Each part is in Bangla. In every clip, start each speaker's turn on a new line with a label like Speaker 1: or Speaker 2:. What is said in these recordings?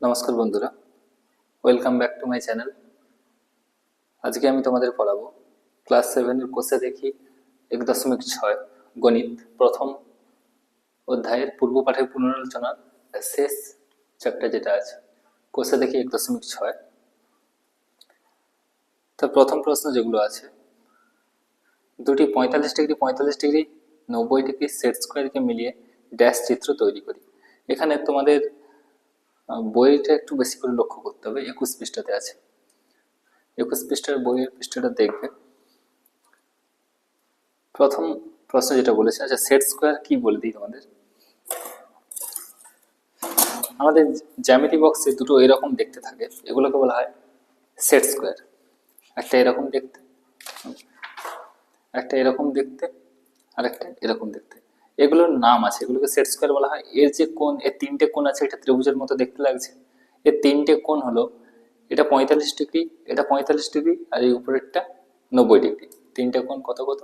Speaker 1: নমস্কার বন্ধুরা, welcome back to my channel. আজকে আমি তোমাদের পড়াবো ক্লাস 7-এর কোষে দেখি 1.6 গণিত প্রথম অধ্যায়ের পূর্ব পাঠের পুনরালোচনার শেষ চ্যাপ্টার যেটা আছে কোষে দেখি 1.6। তো প্রথম প্রশ্ন যেগুলো আছে, দুটি 45 ডিগ্রি 45 ডিগ্রি 90 ডিগ্রি সেট স্কোয়ারকে মিলিয়ে ড্যাশ চিত্র তৈরি করি। এখানে তোমাদের বইটা একটু বেশি করে লক্ষ্য করতে হবে। 21 পৃষ্ঠাতে আছে, 21 পৃষ্ঠার বইয়ের পৃষ্ঠাটা দেখবে। প্রথম প্রশ্ন যেটা বলেছে, আচ্ছা সেট স্কোয়ার কি বলে দিই তোমাদের। আমাদের জ্যামিতি বক্সে দুটো এরকম দেখতে থাকে, এগুলোকে বলা হয় সেট স্কোয়ার। একটা এরকম দেখতে, একটা এরকম দেখতে, আর একটা এরকম দেখতে। এগুলোর নাম আছে, এগুলোকে সেট স্কোয়ার বলা হয়। এর যে কোণ, এর তিনটে কোণ আছে, এটা ত্রিভুজের মতো দেখতে লাগছে। এর তিনটে কোণ হলো, এটা 45 ডিগ্রি, এটা 45 ডিগ্রি, আর এই উপরেরটা 90 ডিগ্রি। তিনটে কোণ কত কত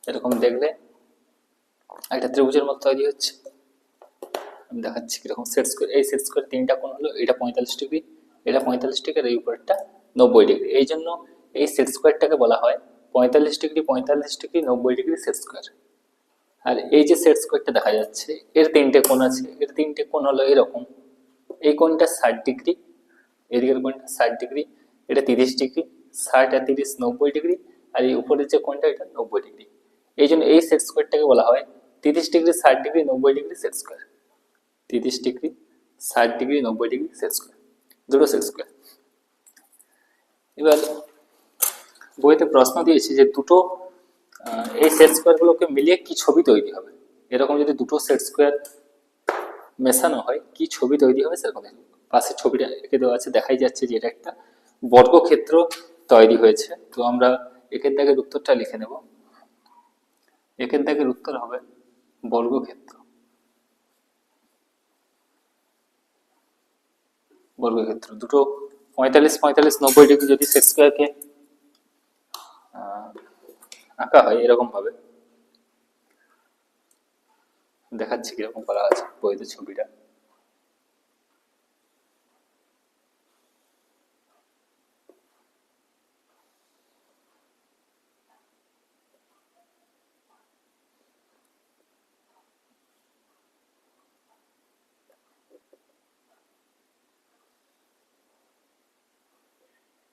Speaker 1: এরকম দেখলে একটা ত্রিভুজের মতো তৈরি হচ্ছে। আমি দেখাচ্ছি কিরকম সেট স্কোয়ার। এই সেট স্কোয়ার তিনটা কোণ হলো, এটা 45 ডিগ্রি, এটা 45 ডিগ্রি, আর এই উপরেরটা 90 ডিগ্রি। এই জন্য এই সেট স্কোয়ারটাকে বলা হয় 45 degree 45 degree 90 degree set square. আর এই যে সেট স্কোয়ারটা দেখা যাচ্ছে, এর তিনটে কোণ আছে, এর তিনটে কোণ হলো এরকম। এই কোণটা 60 ডিগ্রি, এদিকের কোণটা 60 ডিগ্রি, এটা 30 ডিগ্রি, 60 আর 30 90 ডিগ্রি, আর এই উপরের যে কোণটা এটা 90 ডিগ্রি। এই জন্য এই সেট স্কোয়ারটাকে বলা হয় 30 degree 60 degree 90 degree set square. 30 degree 60 degree 90 degree set square, দুটো সেট স্কোয়ার। এবার বইতে প্রশ্ন দিয়েছে যে দুটো এই সেট স্কোয়ারগুলোকে মিলিয়ে কি ছবি তৈরি হবে। এরকম যদি দুটো সেট স্কোয়ার মেশানো হয় কি ছবি তৈরি হবে সেরকম। পাশে ছবিটা এঁকে দেওয়া আছে, দেখাই যাচ্ছে যে এটা একটা বর্গক্ষেত্র তৈরি হয়েছে। তো আমরা একের দাগের উত্তরটা লিখে নেব। একের দাগের উত্তর হবে বর্গক্ষেত্র। বর্গক্ষেত্র দুটো 45 45 90 ডিগ্রি যদি সেট স্কোয়ারকে আঁকা হয় এরকম ভাবে, দেখাচ্ছি কিরকম করা আছে বইতে ছবিটা।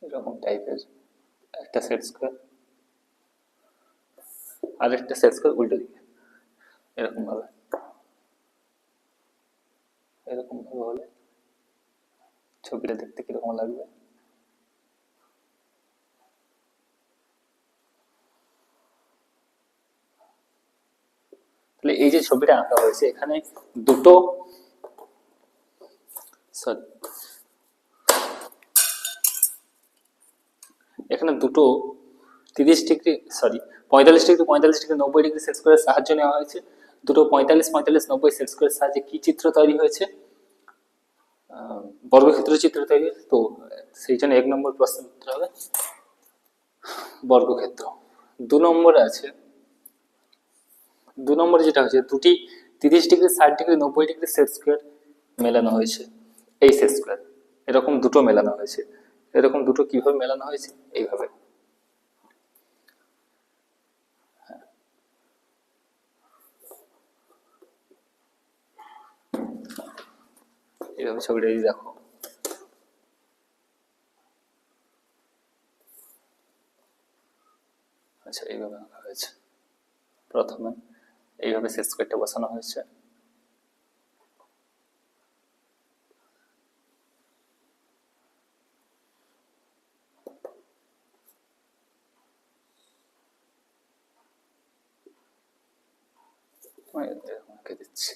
Speaker 1: এরকম টাইপের একটা সেট স্কোয়ার, আর একটা সেট স্কোয়ার উল্টো দিকে এরকম ভাবে, এরকম ভাবে হলে ছবিটা দেখতে কিরকম লাগবে। তাহলে এই যে ছবিটা আঁকা হয়েছে এখানে দুটো সরি এখানে দুটো 30 degree 45 degree 45 degree 90 degree set স্কোয়ারের সাহায্য নেওয়া হয়েছে। দুটো 45 45 90 সেট স্কোয়ারের সাহায্যে কি চিত্র তৈরি হয়েছে, বর্গক্ষেত্র চিত্র তৈরি হয়েছে। তো সেই জন্য 1 নম্বর প্রশ্নের উত্তর হবে বর্গক্ষেত্র। 2 নম্বরে আছে, 2 নম্বরে যেটা হচ্ছে দুটি 30 degree 60 degree 90 degree set square মেলানো হয়েছে। এই সেট স্কোয়ার এরকম দুটো মেলানো হয়েছে। এরকম দুটো কিভাবে মেলানো হয়েছে, এইভাবে। এইভাবে ছবিটা যদি দেখো, আচ্ছা এইভাবে আঁকা হয়েছে। প্রথমে এইভাবে সেট স্কোয়ারটা বসানো হয়েছে। এরকম এঁকে দিচ্ছি,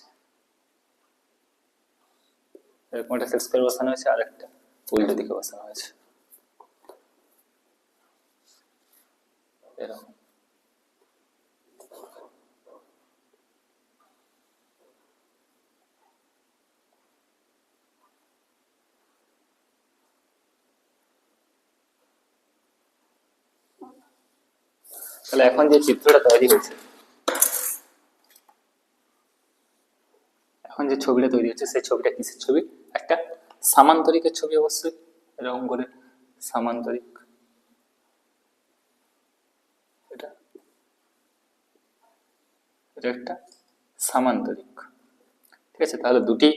Speaker 1: এরকম একটা সেট স্কোয়ার বসানো হয়েছে, আর একটা উল্টো দিকে বসানো হয়েছে এরকম। তাহলে এখন যে চিত্রটা তৈরি হয়েছে, এখন যে ছবিটা তৈরি হচ্ছে সেই ছবিটা কিসের ছবি, একটা সামান্তরিকের ছবি অবশ্যই এরকম করে সামান্তরিক, এটা এটা একটা সামান্তরিক। ঠিক আছে, তাহলে দুটি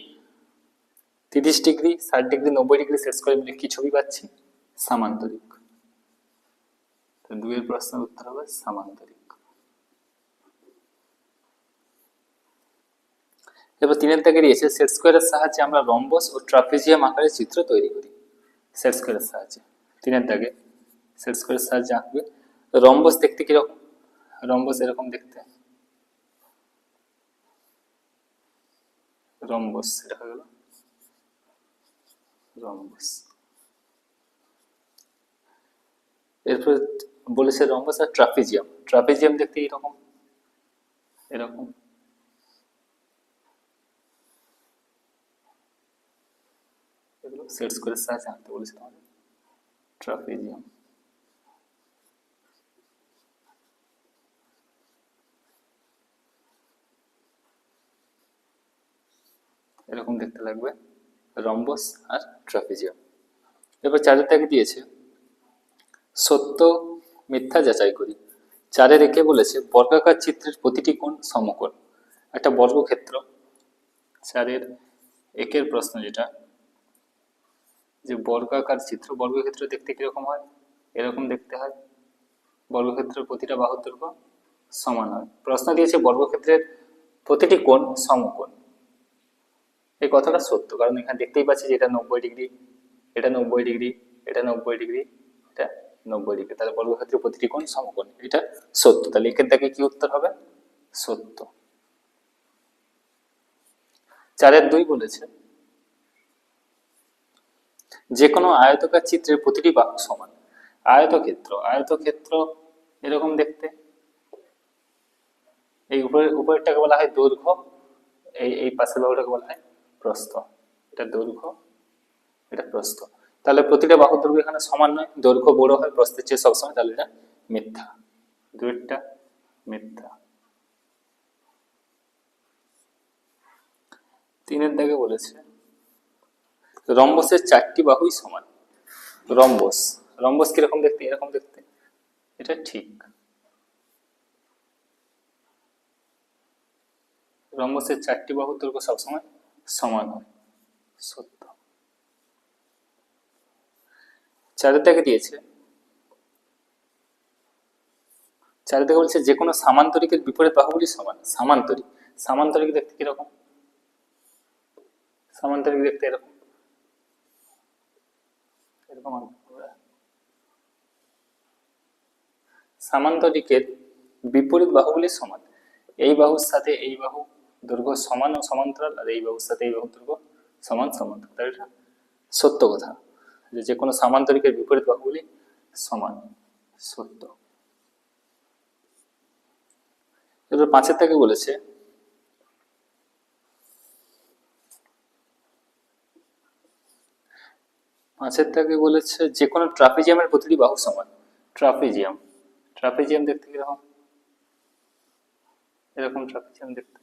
Speaker 1: 30 ডিগ্রি 60 ডিগ্রি 90 ডিগ্রি সেট করে মিলে কি ছবি পাচ্ছি? সামান্তরিক। দুইয়ের প্রশ্নের উত্তর হবে সামান্তরিক। এবার 3-এর দাগে দিয়েছে সেট স্কোয়ারের সাহায্যে আমরা রম্বস ও ট্রাপিজিয়াম আকারে চিত্র তৈরি করি। সেট স্কোয়ারের সাহায্যে 3-এর দাগে সেট স্কোয়ারের সাহায্যে আঁকবে। রম্বস দেখতে কিরকম? রম্বস এরকম দেখতে, রম্বস এটা হয়ে গেল রম্বস। এরপর বলেছে রম্বস আর ট্রাপিজিয়াম। ট্রাপিজিয়াম দেখতে এরকম এরকম, এগুলো সেট স্কোয়ারের সাহায্যে আঁকতে বলেছে তোমাদের। ট্রাপিজিয়াম এরকম দেখতে লাগবে রম্বস আর ট্রাপিজিয়াম। এবার 4-এর দাগে দিয়েছে সত্য মিথ্যা যাচাই করি। 4-এর একে বলেছে বর্গাকার চিত্রের প্রতিটি কোণ সমকোণ। একটা বর্গক্ষেত্র, 4-এর একের প্রশ্ন যেটা, যে বর্গাকার চিত্র, বর্গক্ষেত্র দেখতে কিরকম হয়? এরকম দেখতে হয়। বর্গক্ষেত্রের প্রতিটা বাহুর দৈর্ঘ্য সমান হয়। প্রশ্ন দিয়েছে বর্গক্ষেত্রের প্রতিটি কোণ সমকোণ। এই কথাটা সত্য, কারণ এখানে দেখতেই পাচ্ছি যে এটা 90 ডিগ্রি, এটা 90 ডিগ্রি, এটা 90 ডিগ্রি, এটা 90 ডিগ্রি, তাহলে বর্গক্ষেত্রের প্রতিটি কোণ সমকোণ, এটা সত্য। তাহলে একের দাগে কি উত্তর হবে? সত্য। 4-এর 2 বলেছে যে কোনো আয়তকার চিত্রের প্রতিটি বাহু সমান। আয়তক্ষেত্র, আয়তক্ষেত্র এরকম দেখতে, এই উপরেরটাকে বলা হয় দৈর্ঘ্য, এই পাশের বাহুটাকে বলা হয় প্রস্থ। এটা দৈর্ঘ্য, এটা প্রস্থ। তাহলে প্রতিটা বাহুর দৈর্ঘ্য এখানে সমান নয়, দৈর্ঘ্য বড় হয় প্রস্থের চেয়ে সবসময়, তাহলে এটা মিথ্যা, দুইটা মিথ্যা। 3-এর দাগে বলেছে রম্বসের 4টি বাহুই সমান। রম্বস, রম্বস কিরকম দেখতে? এরকম দেখতে, এটা ঠিক। রম্বসের 4টি বাহুর দৈর্ঘ্য সবসময় সমান হয়, সত্য। 4-এর দাগে দিয়েছে, 4-এর দাগে বলছে যে কোনো সামান্তরিকের বিপরীত বাহুগুলি সমান। সামান্তরিক, সামান্তরিক দেখতে কিরকম? সামান্তরিক দেখতে এরকম এরকম। সামান্তরিকের বিপরীত বাহুগুলি সমান। এই বাহুর সাথে এই বাহু দৈর্ঘ্য সমান ও সমান্তরাল, আর এই বাহুর সাথে এই বাহুর দৈর্ঘ্য সমান সমান্তরাল, তাহলে এটা সত্য কথা, যে কোনো সামান্তরিকের বিপরীত বাহুগুলি সমান, সত্য। এবার 5-এর দাগে বলেছে যে কোনো ট্রাপিজিয়ামের প্রতিটি বাহু সমান। ট্রাপিজিয়াম, ট্রাপিজিয়াম দেখতে কিরকম? এরকম ট্রাপিজিয়াম দেখতে।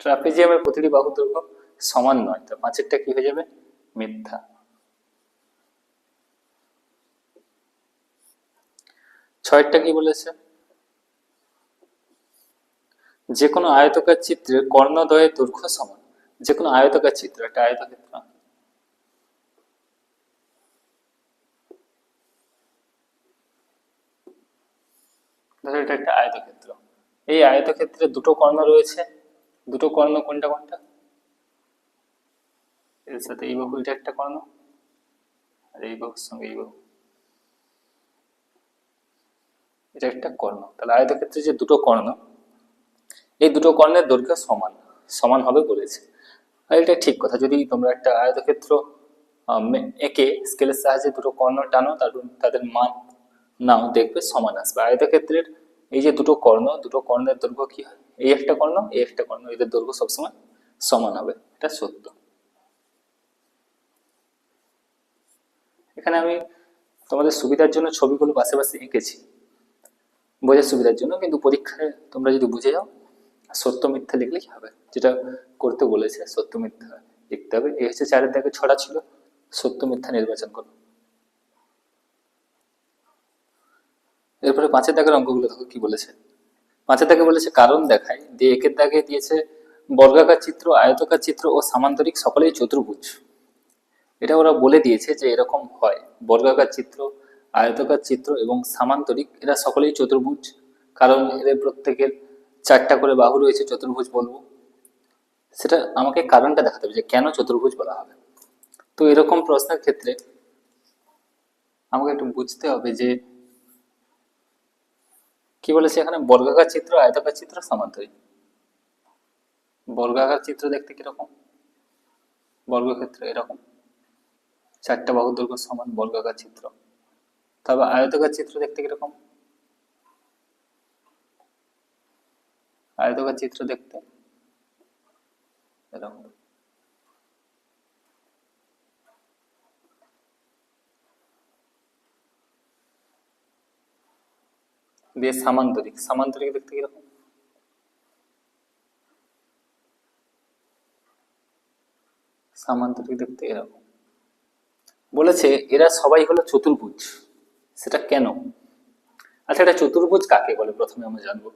Speaker 1: ট্রাপিজিয়ামের প্রতিটি বাহু দৈর্ঘ্য সমান নয়, তো 5-এরটা কি হয়ে যাবে? মিথ্যা। 6-এরটা কি বলেছে? যে কোনো আয়তকার চিত্রের কর্ণদ্বয়ের দৈর্ঘ্য সমান। যে কোনো আয়তকার চিত্র, একটা আয়তক্ষেত্র, ধরো এটা একটা আয়তক্ষেত্র, এই আয়তক্ষেত্রে দুটো কর্ণ রয়েছে, দুটো কর্ণ কোনটা কোনটা? এর সাথে এই বাহু, এটা একটা কর্ণ, আর এই বাহুর সঙ্গে এই বাহু, এটা একটা কর্ণ। তাহলে আয়তক্ষেত্রে যে দুটো কর্ণ, এই দুটো কর্ণের দৈর্ঘ্য সমান সমান হবে বলেছে। আর এটা ঠিক কথা, যদি তোমরা একটা আয়তক্ষেত্র একে স্কেলের সাহায্যে দুটো কর্ণ টানো, তারপর তাদের মান নাও, দেখবে সমান আসবে। আয়তক্ষেত্রের এই যে দুটো কর্ণ, দুটো কর্ণের দৈর্ঘ্য কি হয়? এই একটা কর্ণ, এই একটা কর্ণ, এদের দৈর্ঘ্য সবসময় সমান হবে, এটা সত্য। এখানে আমি তোমাদের সুবিধার জন্য ছবিগুলো পাশে পাশে এঁকেছি, বোঝার সুবিধার জন্য, কিন্তু পরীক্ষায় তোমরা যদি বুঝে যাও সত্য মিথ্যা লিখলেই হবে, যেটা করতে বলেছে সত্য মিথ্যা লিখতে হবে। এই হচ্ছে 4 দাগে ছড়া ছিল, সত্য মিথ্যা নির্বাচন করো। এরপরে 5 দাগের অঙ্কগুলো দেখো কি বলেছে। 5 দাগে বলেছে কারণ দেখায়, দিয়ে 1 দাগে দিয়েছে বর্গাকার চিত্র, আয়তকার চিত্র ও সামান্তরিক সকলেই চতুর্ভুজ। এটা ওরা বলে দিয়েছে যে এরকম হয়, বর্গাকার চিত্র, আয়তকার চিত্র এবং সামান্তরিক এরা সকলেই চতুর্ভুজ, কারণ এদের প্রত্যেকের 4টা করে বাহু রয়েছে, চতুর্ভুজ বলবো। সেটা আমাকে কারণটা দেখাতে হবে যে কেন চতুর্ভুজ বলা হবে। তো এরকম প্রশ্নের ক্ষেত্রে আমাকে একটু বুঝতে হবে যে কি বলেছে এখানে, বর্গাকার চিত্র, আয়তাকার চিত্র, সামান্তরিক। বর্গাকার চিত্র দেখতে কিরকম, বর্গক্ষেত্র এরকম 4টা বাহুর দৈর্ঘ্য সমান বর্গাকার চিত্র। তবে আয়তাকার চিত্র দেখতে কিরকম, আয়তাকার চিত্র দেখতে এরকম। দিয়ে সামান্তরিক, সামান্তরিক দেখতে কিরকম, সামান্তরিক দেখতে এরকম। বলেছে এরা সবাই হলো চতুর্ভুজ, সেটা কেন? আচ্ছা, এটা চতুর্ভুজ কাকে বলে প্রথমে আমরা জানবো।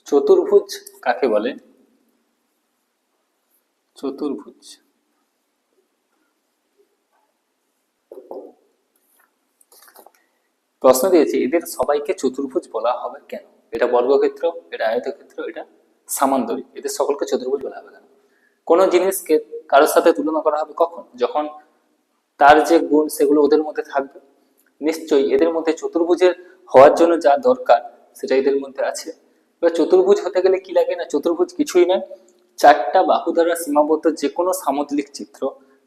Speaker 1: চতুর্ভুজ কাকে বলে? চতুর্ভুজ প্রশ্ন দিয়েছে এদের সবাইকে চতুর্ভুজ বলা হবে কেন। এটা বর্গক্ষেত্র, এটা আয়তক্ষেত্র, এটা সামান্তরিক, এদের সকলকে চতুর্ভুজ বলা হবে কেন? কোন জিনিসকে কারোর সাথে তুলনা করা হবে কখন, যখন তার যে গুণ সেগুলো ওদের মধ্যে থাকবে। নিশ্চয়ই এদের মধ্যে চতুর্ভুজের হওয়ার জন্য যা দরকার সেটা এদের মধ্যে আছে। এবার চতুর্ভুজ হতে গেলে কি লাগে না, চতুর্ভুজ কিছুই নয়, 4টা বাহু দ্বারা সীমাবদ্ধ যে কোনো সামুদ্রিক চিত্র,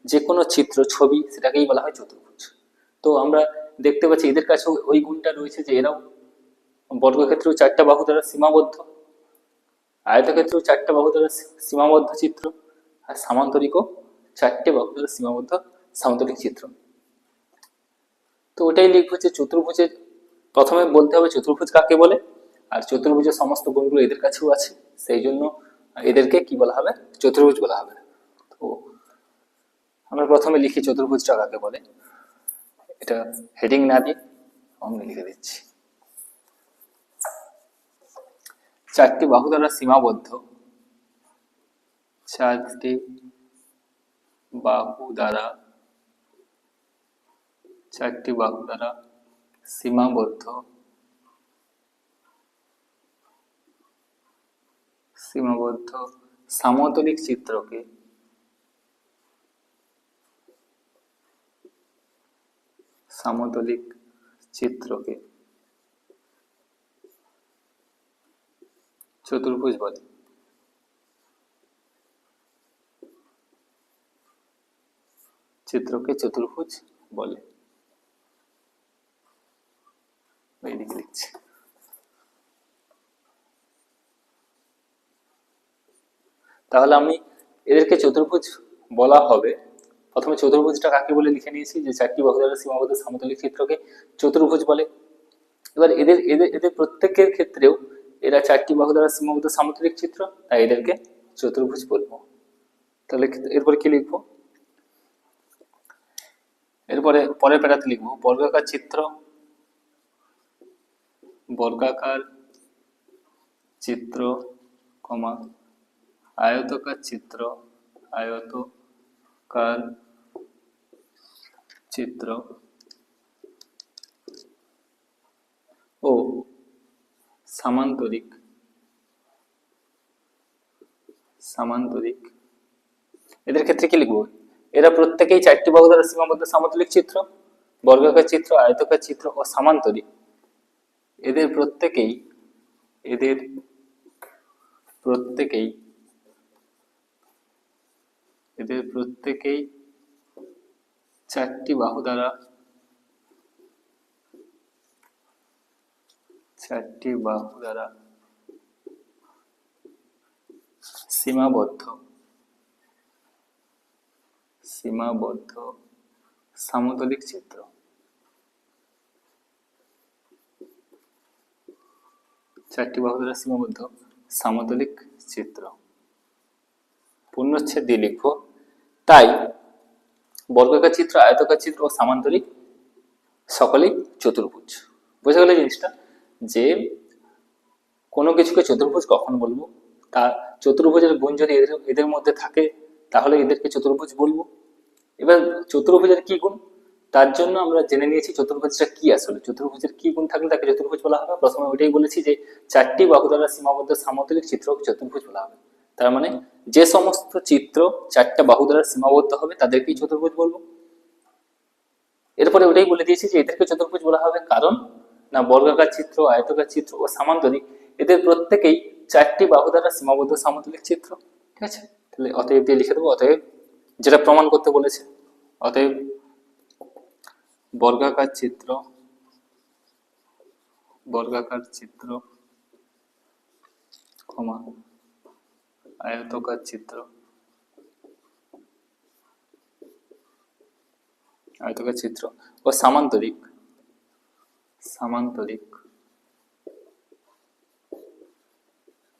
Speaker 1: যে কোনো চিত্র, ছবি, সেটাকেই বলা হয় চতুর্ভুজ। তো আমরা দেখতে পাচ্ছি এদের কাছেও ওই গুণটা রয়েছে যে এরাও বর্গক্ষেত্রেও 4টা বাহু দ্বারা সীমাবদ্ধ, আয়তক্ষেত্রেও 4টা বাহু দ্বারা সীমাবদ্ধ চিত্র, আর সামান্তরিকও 4টে বাহু দ্বারা সীমাবদ্ধ সামান্তরিক চিত্র। তো ওটাই লিখবো যে চতুর্ভুজের প্রথমে বলতে হবে চতুর্ভুজ কাকে বলে, আর চতুর্ভুজের সমস্ত গুণগুলো এদের কাছেও আছে, সেই জন্য এদেরকে কি বলা হবে, চতুর্ভুজ বলা হবে। তো আমরা প্রথমে লিখি চতুর্ভুজটা কাকে বলে, এটা হেডিং না দিয়ে আমি লিখে দিচ্ছি। 4টি বাহু দ্বারা সীমাবদ্ধ, 4টি বাহু দ্বারা, 4টি বাহু দ্বারা সীমাবদ্ধ, সীমাবদ্ধ সামতলিক চিত্রকে সামতলিক চিত্রকে চতুর্ভুজ বলে। চিত্রকে চতুর্ভুজ বলে, এইদিকে লিখছি। তাহলে আমি এদেরকে চতুর্ভুজ বলা হবে, প্রথমে চতুর্ভুজটা কাকে বলে লিখে নিয়েছি যে 4টি বাহু দ্বারা সীমাবদ্ধ সামতলিক চিত্রকে চতুর্ভুজ বলে। এবার এদের এদের এদের প্রত্যেকের ক্ষেত্রেও এরা 4টি বাহু দ্বারা সীমাবদ্ধ সামতলিক চিত্র, তাই এদেরকে চতুর্ভুজ বলবো। তাহলে এরপরে কি লিখবো, এরপরে পরের প্যারাতে লিখবো বর্গাকার চিত্র, বর্গাকার চিত্র, কমা আয়তকার চিত্র, আয়তকার চিত্র ও সামান্তরিক, সামান্তরিক। এদের ক্ষেত্রে কি লিখবো, এরা প্রত্যেকেই 4টি বাহু দ্বারা সীমাবদ্ধ সামতলিক চিত্র, বর্গাকার চিত্র, আয়তকার চিত্র ও সামান্তরিক। এদের প্রত্যেকেই, এদের প্রত্যেকেই, এদের প্রত্যেকেই 4টি বাহু দ্বারা, 4টি বাহু দ্বারা সীমাবদ্ধ, সীমাবদ্ধ সামতলিক চিত্র। 4টি বাহু দ্বারা সীমাবদ্ধ সামতলিক চিত্র। পূর্ণচ্ছেদ দিয়ে লিখবো তাই বর্গাকার চিত্র, আয়তাকার চিত্র ও সামান্তরিক সকলেই চতুর্ভুজ। বুঝে গেল জিনিসটা, যে কোনো কিছুকে চতুর্ভুজ কখন বলবো, তা চতুর্ভুজের গুণ যদি এদের এদের মধ্যে থাকে তাহলে এদেরকে চতুর্ভুজ বলবো। এবার চতুর্ভুজের কি গুণ, তার জন্য আমরা জেনে নিয়েছি চতুর্ভুজটা কি। আসলে চতুর্ভুজের কি গুণ থাকলে তাকে চতুর্ভুজ বলা হবে। প্রথমে ওইটাই বলেছি যে চারটি বাহু দ্বারা সীমাবদ্ধ সামন্তরিক চিত্রকে চতুর্ভুজ বলা হবে। তার মানে যে সমস্ত চিত্র চারটা বাহু দ্বারা সীমাবদ্ধ হবে তাদেরকেই চতুর্ভুজ বলবো। এরপরে ওটাই বলে দিয়েছি যে এদেরকে চতুর্ভুজ বলা হবে কারণ না বর্গাকার চিত্র, আয়তাকার চিত্র ও সামান্তরিক এদের প্রত্যেকেই চারটি বাহু দ্বারা সীমাবদ্ধ সামন্তরিক চিত্র। ঠিক আছে, তাহলে অতএব দিয়ে লিখে দেবো, অতএব যেটা প্রমাণ করতে বলেছে, অতএব বর্গাকার চিত্র, বর্গাকার চিত্র, আয়তাকার চিত্র, আয়তাকার চিত্র ও সামান্তরিক, সামান্তরিক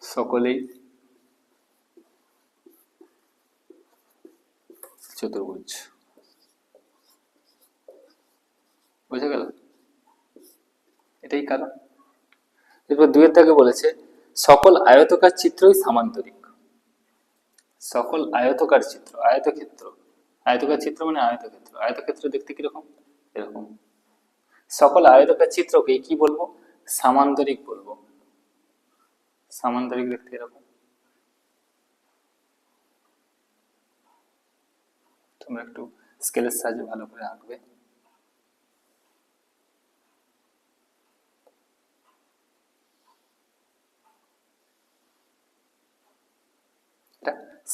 Speaker 1: সকলেই চতুর্ভুজ। বুঝে গেল, এটাই কারণ। এরপর দুইয়ের দাগে বলেছে সকল আয়তকার চিত্রই সামান্তরিক। সকল আয়তকার চিত্র, আয়তক্ষেত্র, আয়তকার চিত্র মানে আয়তক্ষেত্র, আয়তক্ষেত্র দেখতে কিরকম, এরকম। সকল আয়তকার চিত্রকে কি বলবো, সামান্তরিক বলবো। সামান্তরিক দেখতে এরকম। তোমরা একটু স্কেলের সাহায্যে ভালো করে আঁকবে।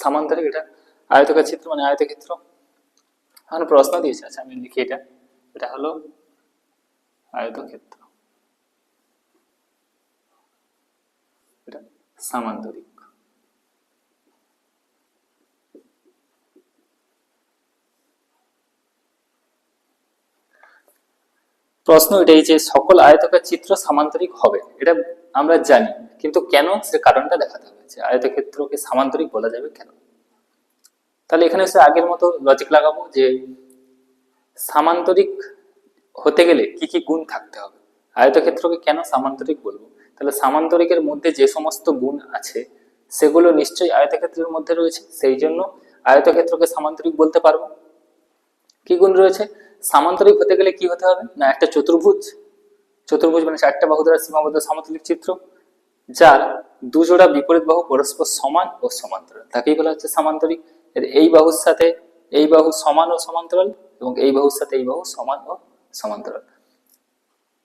Speaker 1: সামান্তরিক, এটা আয়তকার চিত্র মানে আয়তক্ষেত্র। এখন প্রশ্ন দিয়েছে, আচ্ছা আমি লিখি, এটা এটা হলো আয়তক্ষেত্র, এটা সামান্তরিক। প্রশ্ন এটাই যে সকল আয়তকার চিত্র সামান্তরিক হবে, এটা আমরা জানি, কিন্তু কেন সে কারণটা দেখাতে হবে যে আয়তক্ষেত্রকে সামান্তরিক বলা যাবে কেন। তাহলে এখানে সে আগের মতো লজিক লাগাবো যে সামান্তরিক হতে গেলে কি কি গুণ থাকতে হবে। আয়তক্ষেত্রকে কেন সামান্তরিক বলবো, তাহলে সামান্তরিকের মধ্যে যে সমস্ত গুণ আছে সেগুলো নিশ্চয়ই আয়তক্ষেত্রের মধ্যে রয়েছে, সেই জন্য আয়তক্ষেত্রকে সামান্তরিক বলতে পারবো। কি গুণ রয়েছে, সামান্তরিক হতে গেলে কি হতে হবে না একটা চতুর্ভুজ, চতুর্ভুজ মানে চারটা বাহু দ্বারা সীমাবদ্ধ সামতুলিক চিত্র যার দুজোড়া বিপরীত বাহু পরস্পর সমান ও সমান্তরাল, তাকেই বলা হচ্ছে সামান্তরিক। এর এই বাহুর সাথে এই বাহু সমান ও সমান্তরাল এবং এই বাহুর সাথে এই বাহু সমান ও সমান্তরাল।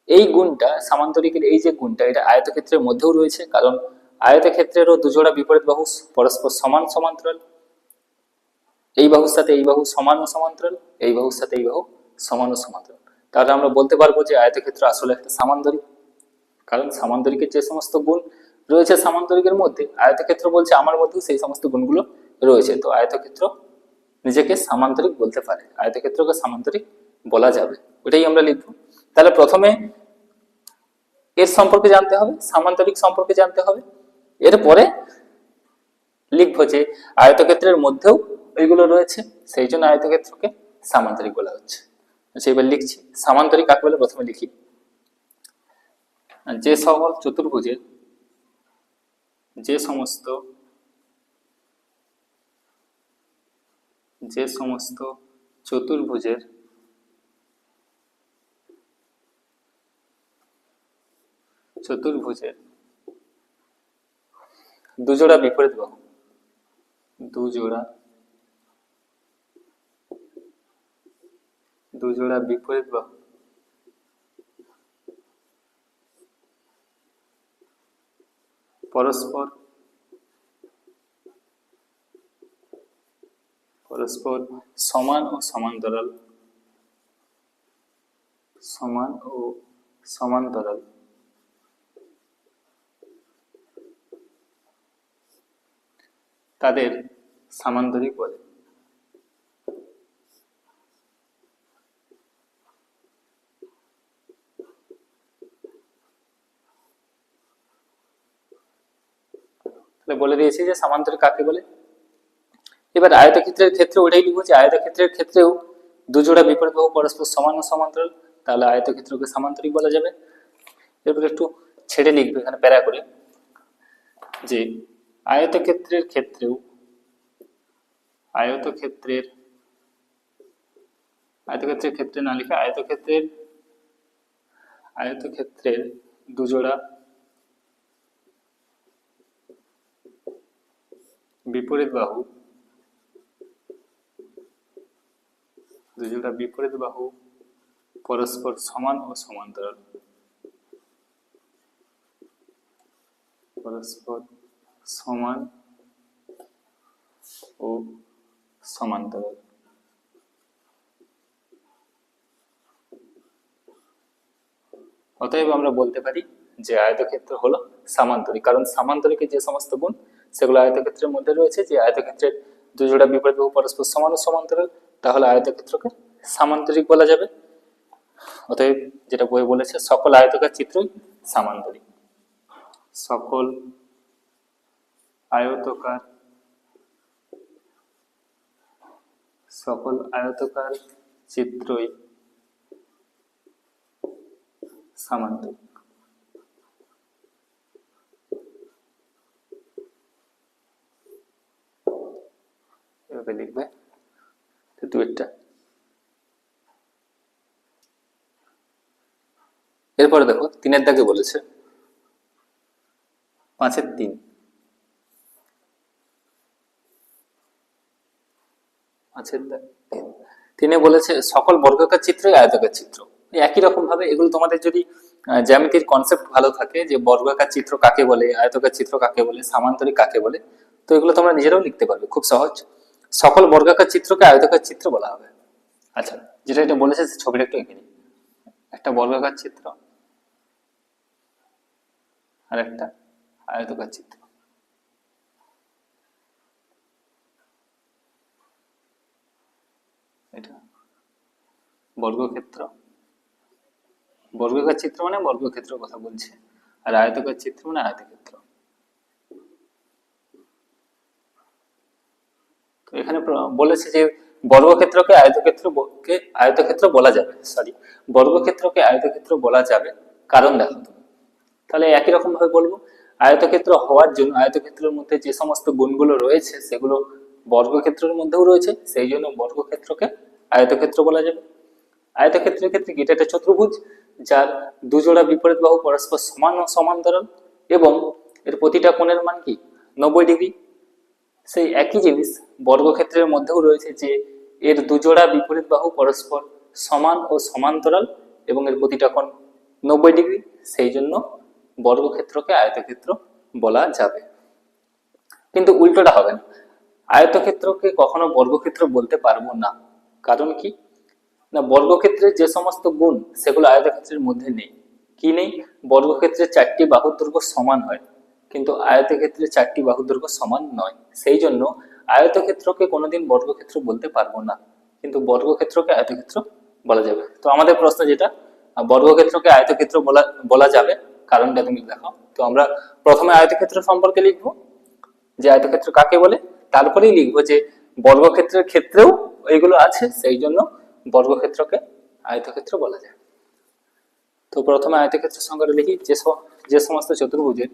Speaker 1: এই গুণটা সামান্তরিকের এই যে গুণটা এটা আয়তক্ষেত্রের মধ্যেও রয়েছে, কারণ আয়তক্ষেত্রেরও দুজোড়া বিপরীত বাহু পরস্পর সমান সমান্তরাল। এই বাহুর সাথে এই বাহু সমান ও সমান্তরাল, এই বাহুর সাথে এই বাহু সমান ও সমান্তরাল। তাহলে আমরা বলতে পারবো যে আয়তক্ষেত্র আসলে একটা সামান্তরিক, কারণ সামান্তরিকের যে সমস্ত গুণ রয়েছে সামান্তরিকের মধ্যে আয়তক্ষেত্র বলছে আমার মধ্যেও সেই সমস্ত গুণগুলো রয়েছে। তো আয়তক্ষেত্র নিজেকে সামান্তরিক বলতে পারে, আয়তক্ষেত্রকে সামান্তরিক বলা যাবে, ওটাই আমরা লিখবো। তাহলে প্রথমে এর সম্পর্কে জানতে হবে, সামান্তরিক সম্পর্কে জানতে হবে, এরপরে লিখবো যে আয়তক্ষেত্রের মধ্যেও ওইগুলো রয়েছে, সেই জন্য আয়তক্ষেত্রকে সামান্তরিক বলা হচ্ছে। আচ্ছা এবার লিখছি সামান্তরিক কাকে বলে, প্রথমে লিখি যে সকল চতুর্ভুজের যে সমস্ত চতুর্ভুজের দুজোড়া বিপরীত বাহু, দুজোড়া বিপরীত বাহু পরস্পর সমান ও সমান্তরাল, তাদের সামান্তরিক বলে। বলে দিয়েছি যে সামান্তরিক কাকে বলে। এবার আয়তক্ষেত্রের ক্ষেত্রে ওটাই লিখবো যে আয়তক্ষেত্রের ক্ষেত্রেও দুজোড়া বিপরীত বাহু পরস্পর সমান ও সমান্তরাল, তাহলে আয়তক্ষেত্রকে সামান্তরিক বলা যাবে। এরপর একটু ছেড়ে লিখবে এখানে প্যারা করে যে আয়তক্ষেত্রের ক্ষেত্রেও আয়তক্ষেত্রের ক্ষেত্রে না লিখে আয়তক্ষেত্রের দুজোড়া বিপরীত বাহু পরস্পর সমান ও সমান্তরাল, পরস্পর সমান ও সমান্তরাল। অতএব আমরা বলতে পারি যে আয়তক্ষেত্র হলো সামান্তরিক, কারণ সামান্তরিকের যে সমস্ত গুণ সেগুলো আয়তক্ষেত্রের মধ্যে রয়েছে। যে আয়তক্ষেত্রের দুজোড়া বিপরীত বাহু পরস্পর সমান ও সমান্তরাল, তাহলে আয়তক্ষেত্রকে সামান্তরিক বলা যাবে। অতএব যেটা বই বলেছে সকল আয়তকার চিত্রই সামান্তরিক, সকল আয়তকার চিত্রই সামান্তরিক। এভাবে লিখবে দুইটা। এরপরে দেখো 3 দাগে বলেছে 5-3, 3 বলেছে সকল বর্গাকার চিত্রই আয়তাকার চিত্র। একই রকম ভাবে এগুলো তোমাদের যদি জ্যামিতির কনসেপ্ট ভালো থাকে যে বর্গাকার চিত্র কাকে বলে, আয়তাকার চিত্র কাকে বলে, সামান্তরিক কাকে বলে, তো এগুলো তোমরা নিজেরাও লিখতে পারবে, খুব সহজ। সকল বর্গাকার চিত্রকে আয়তাকার চিত্র বলা হবে। আচ্ছা, যেটা এটা বলেছে ছবিটা একটু এঁকে নিই। একটা বর্গাকার চিত্র আর একটা আয়তাকার চিত্র। এটা বর্গক্ষেত্র, বর্গাকার চিত্র মানে বর্গক্ষেত্রের কথা বলছে, আর আয়তাকার চিত্র মানে আয়তক্ষেত্র। তো এখানে বলেছে যে বর্গক্ষেত্রকে আয়তক্ষেত্র বলা যাবে, বর্গক্ষেত্রকে আয়তক্ষেত্র বলা যাবে, কারণ দেখো তুমি তাহলে একই রকম ভাবে বলবো আয়তক্ষেত্র হওয়ার জন্য আয়তক্ষেত্রের মধ্যে যে সমস্ত গুণগুলো রয়েছে সেগুলো বর্গক্ষেত্রের মধ্যেও রয়েছে, সেই জন্য বর্গক্ষেত্রকে আয়তক্ষেত্র বলা যাবে। আয়তক্ষেত্রের ক্ষেত্রে কি, এটা একটা চতুর্ভুজ যার দুজোড়া বিপরীত বাহু পরস্পর সমান ও সমান্তরাল এবং এর প্রতিটা কোণের মান কি 90°। সেই একই জিনিস বর্গক্ষেত্রের মধ্যেও রয়েছে যে এর দুজোড়া বিপরীত বাহু পরস্পর সমান ও সমান্তরাল এবং এর প্রতিটা কোণ 90°, সেই জন্য বর্গক্ষেত্রকে আয়তক্ষেত্র বলা যাবে। কিন্তু উল্টোটা হবে না, আয়তক্ষেত্রকে কখনো বর্গক্ষেত্র বলতে পারবো না। কারণ কি না, বর্গক্ষেত্রের যে সমস্ত গুণ সেগুলো আয়তক্ষেত্রের মধ্যে নেই। কি নেই, বর্গক্ষেত্রের 4টি বাহুর দৈর্ঘ্য সমান হয়, কিন্তু আয়তক্ষেত্রের 4টি বাহুর দৈর্ঘ্য সমান নয়, সেই জন্য আয়তক্ষেত্রকে কোনোদিন বর্গক্ষেত্র বলতে পারবো না, কিন্তু বর্গক্ষেত্রকে আয়তক্ষেত্র বলা যাবে। তো আমাদের প্রশ্ন যেটা, বর্গক্ষেত্রকে আয়তক্ষেত্র বলা যাবে, কারণটা তুমি দেখো। তো আমরা প্রথমে আয়তক্ষেত্র সম্পর্কে লিখবো যে আয়তক্ষেত্র কাকে বলে, তারপরেই লিখবো যে বর্গক্ষেত্রের ক্ষেত্রেও এইগুলো আছে, সেই জন্য বর্গক্ষেত্রকে আয়তক্ষেত্র বলা যায়। তো প্রথমে আয়তক্ষেত্রের সংজ্ঞাটা লিখি, যে সমস্ত চতুর্ভুজের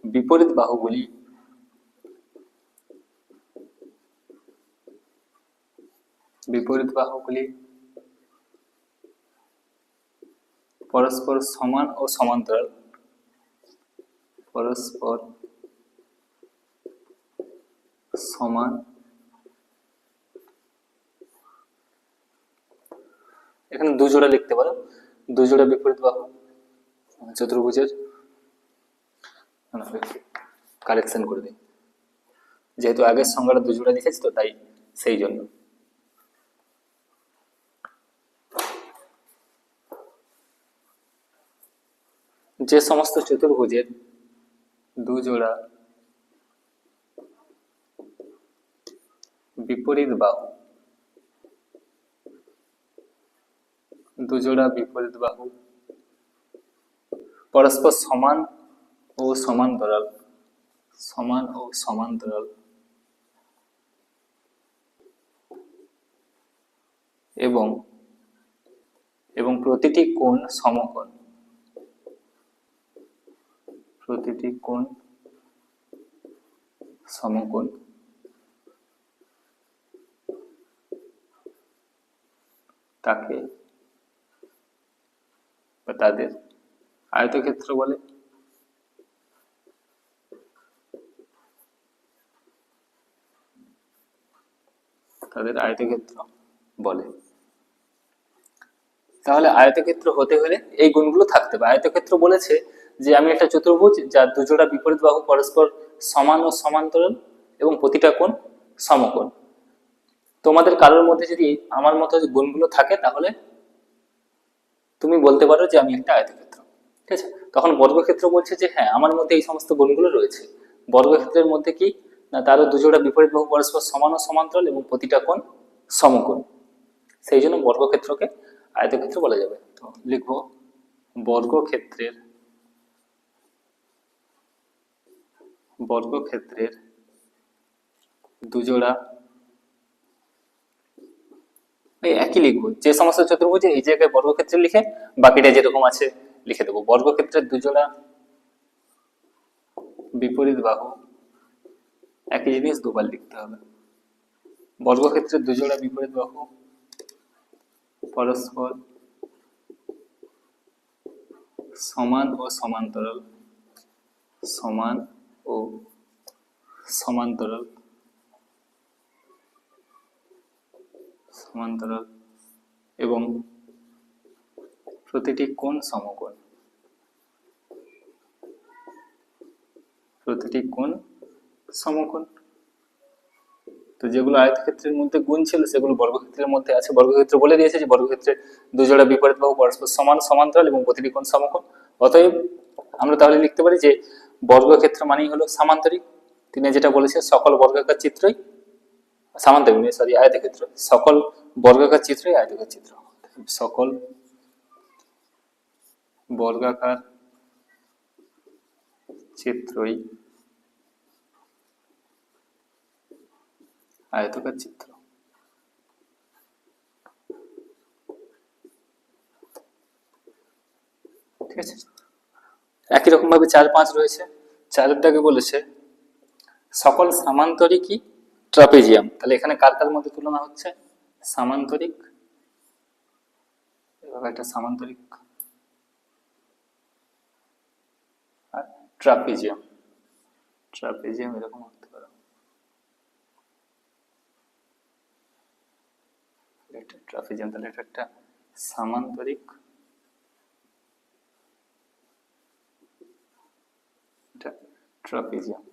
Speaker 1: বিপরীত বাহুগুলি পরস্পর সমান ও সমান্তরাল, এখানে দুজোড়া লিখতে পারো, দুজোড়া বিপরীত বাহু চতুর্ভুজের, কারেকশন করে দিই, যেহেতু আগের সংজ্ঞাটা দুজোড়া লিখেছি তো তাই সেই জন্য। যে সমস্ত চতুর্ভুজের দুজোড়া বিপরীত বাহু দুজোড়া বিপরীত বাহু পরস্পর সমান ও সমান্তরাল, সমান ও সমান্তরাল এবং এবং প্রতিটি কোণ সমকোণ, প্রতিটি কোণ সমকোণ তাকে বা তাদের আয়তক্ষেত্র বলে। তাদের আয়তক্ষেত্র বলে। তাহলে আয়তক্ষেত্র হতে হলে এই গুণগুলো থাকতে হবে। আয়তক্ষেত্র বলেছে যে আমি একটা চতুর্ভুজ যার দুজোড়া বিপরীত বাহু পরস্পর সমান ও সমান্তরাল এবং প্রতিটা কোণ সমকোণ। তোমাদের কারোর মধ্যে যদি আমার মতো গুণগুলো থাকে তাহলে তুমি বলতে পারো যে আমি একটা আয়তক্ষেত্র, ঠিক আছে। তখন বর্গক্ষেত্র বলছে যে হ্যাঁ আমার মধ্যে এই সমস্ত গুণগুলো রয়েছে। বর্গক্ষেত্রের মধ্যে কি না, তারও দুজোড়া বিপরীত বাহু পরস্পর সমান ও সমান্তরাল এবং প্রতিটা কোণ সমকোণ। সেই জন্য বর্গক্ষেত্রকে আয়তক্ষেত্র বলা যাবে। তো লিখবো বর্গক্ষেত্রের বর্গক্ষেত্রের দুজোড়া, এই একই লিখবো যে সমস্ত চতুর্ভুজে এই জায়গায় বর্গক্ষেত্রে লিখে বাকিটা যেরকম আছে লিখে দেবো। বর্গক্ষেত্রের দুজোড়া বিপরীত বাহু, একই জিনিস দুবার লিখতে হবে। বর্গক্ষেত্রের দুজোড়া বিপরীত বাহু পরস্পর সমান ও সমান্তরাল, সমান ও সমান্তরাল, সমান্তরাল এবং প্রতিটি কোণ সমকোণ, প্রতিটি কোণ সমকোণ। তো যেগুলো আয়তক্ষেত্রের মধ্যে গুণ ছিল সেগুলো বর্গক্ষেত্রের মধ্যে আছে। বর্গক্ষেত্র বলে দিয়েছে যে বর্গক্ষেত্রে দুজোড়া বিপরীত বাহু পরস্পর সমান সমান্তরাল এবং প্রতিটি কোণ সমকোণ। অতএব আমরা তাহলে লিখতে পারি যে বর্গক্ষেত্র মানেই হলো সামান্তরিক। তিনি যেটা বলেছে সকল বর্গাকার চিত্রই সামান্তরিক, সরি আয়তক্ষেত্র, সকল বর্গাকার চিত্রই আয়তকার চিত্র। সকল বর্গাকার চিত্রই আয়তকার চিত্র। ঠিক আছে। একই রকম ভাবে 4-5 রয়েছে। 4-এর দাগে বলেছে সকল সামান্তরিকই ট্রাপিজিয়াম। তাহলে এখানে কার কার মধ্যে তুলনা হচ্ছে? সামান্তরিক, এভাবে একটা সামান্তরিক আর ট্রাপিজিয়াম। ট্রাপিজিয়াম এরকম হতে পারে, এটা ট্রাপিজিয়াম। তাহলে এটা একটা সামান্তরিক, এটা ট্রাপিজিয়াম।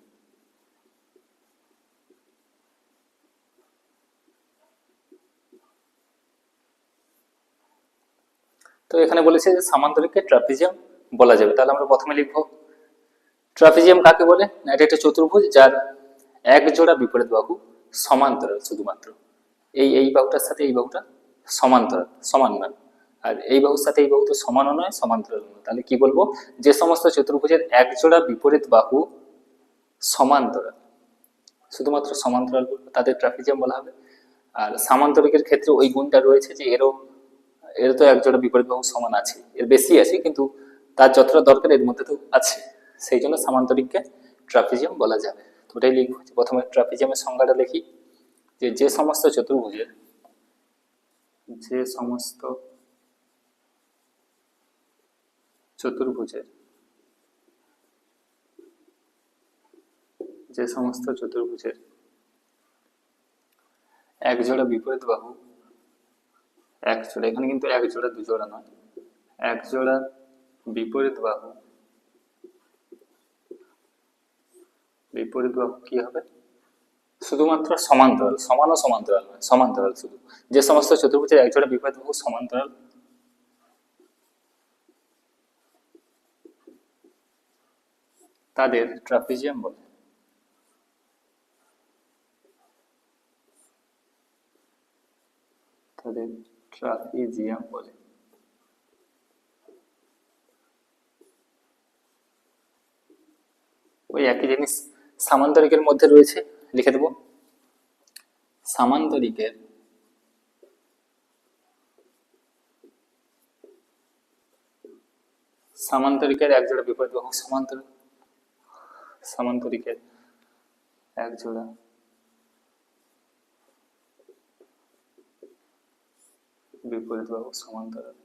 Speaker 1: তো এখানে বলেছে যে সামান্তরিককে ট্রাপিজিয়াম বলা যাবে। তাহলে আমরা প্রথমে লিখব ট্রাপিজিয়াম কাকে বলে না, এটা একটা চতুর্ভুজ যার এক জোড়া বিপরীত বাহু সমান্তরাল, শুধুমাত্র এই বাহুটার সাথে এই বাহুটা সমান্তরাল, সমান নয়। আর এই বাহুর সাথে এই বাহু তো সমানও নয় সমান্তরাল নয়। তাহলে কি বলবো? যে সমস্ত চতুর্ভুজের এক জোড়া বিপরীত বাহু সমান্তরাল, শুধুমাত্র সমান্তরাল বলবো, তাদের ট্রাপিজিয়াম বলা হবে। আর সামান্তরিকের ক্ষেত্রে ওই গুণটা রয়েছে যে এর তো একজোড়া বিপরীত বাহু সমান আছে, এর বেশি আছে, কিন্তু তার যতটা দরকার এর মধ্যে তো আছে, সেই জন্য সামান্তরিককে ট্রাপিজিয়াম বলা যাবে। তো ওটাই লিখবো। প্রথমে ট্রাপিজিয়ামের সংজ্ঞাটা লিখি যে যে সমস্ত চতুর্ভুজের, যে সমস্ত চতুর্ভুজের, যে সমস্ত চতুর্ভুজের এক জোড়া বিপরীত বাহু, এক জোড়া, এখানে কিন্তু এক জোড়া দুজোড়া নয়, এক জোড়া বিপরীত বাহু, বিপরীত বাহু কি হবে? শুধুমাত্র সমান্তরাল, সমান ও সমান্তরাল নয়, সমান্তরাল শুধু। যে সমস্ত চতুর্ভুজের এক জোড়া বিপরীত বাহু সমান্তরাল তাদের ট্রাপিজিয়াম বলে। তাদের ট্রাপিজিয়াম বলে। ওই একই জিনিস সামান্তরিকের মধ্যে রয়েছে, লিখে দেব সামান্তরিকের সামান্তরিকের এক জোড়া বিপরীত বাহু সামান্তরিকের এক জোড়া বিপরীত বাহু সমান্তরাল।